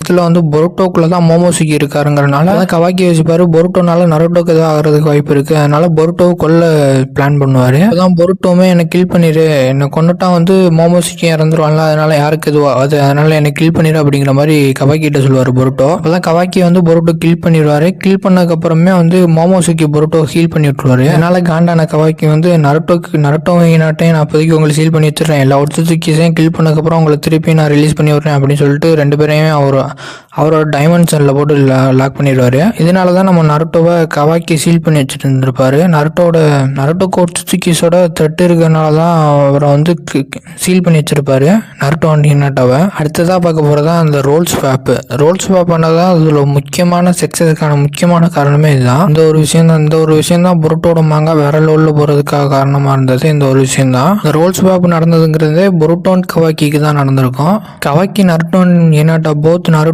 இதில் வந்து பொருட்டோக்குள்ள தான் மோமோசுக்கி இருக்காருங்கிறனால கவாக்கி வச்சுப்பாரு. பொருட்டோனால நருட்டோக்கு எதாவது ஆகிறதுக்கு வாய்ப்பு இருக்குது. அதனால பொருட்டோவை கொல்ல பிளான் பண்ணுவார். அதான் பொருட்டோமே என்னை கில் பண்ணிடு, என்னை கொண்டுட்டா வந்து மோமோசுக்கி இறந்துருவான்ல, அதனால யாருக்கு எதுவும் அது, அதனால என்னை கில் பண்ணிடு அப்படிங்கிற மாதிரி கவாக்கிட்ட சொல்லுவார் பொருட்டோ. அப்போதான் கவாக்கி வந்து பொருட்டோ கில் பண்ணிடுவாரு. கில் பண்ணதுக்கப்புறமே வந்து மோமோசுக்கி பொருட்டோ ஹீல் பண்ணி விட்டுருவாரு. அதனால காண்டான கவாக்கி வந்து நருட்டோவையும் நான் அப்போதைக்கு உங்களுக்கு சீல் பண்ணி வச்சிடறேன், எல்லா ஒருத்தரையும் கில் பண்ணதுக்கப்புறம் உங்களை திருப்பி நான் ரிலீஸ் பண்ணி விட்றேன் அப்படின்னு சொல்லிட்டு ரெண்டு பேரையும் அவரோட டைமென்ஷனில் போட்டு லாக் பண்ணிடுவார். இதனால தான் நம்ம நருட்டோவை கவாக்கி சீல் பண்ணி வச்சுட்டு இருந்திருப்பாரு. நருட்டோக்கு ஒட்சுட்சுகிஸோட த்ரெட் இருக்கிறனால தான் அவரை வந்து சீல் பண்ணி வச்சிருப்பாரு நருட்டோ அண்ட் ஹினாட்டாவை. அடுத்ததாக பார்க்க போகிறது தான் அந்த ரோல் ஸ்வாப் பண்ணதான் அதில் முக்கியமான சக்ஸஸுக்கான முக்கியமான காரணமே இதுதான். இந்த ஒரு விஷயம் தான் பொருட்டோட மாங்கா வேற லெவலில் போகிறதுக்காக காரணமாக இருந்தது. இந்த ஒரு விஷயம் தான். இந்த ரோல் ஸ்வாப் நடந்ததுங்கிறதே பொருட்டோ அண்ட் கவாக்கிக்கு தான் நடந்திருக்கும். Kawaki Naruto and Hinata both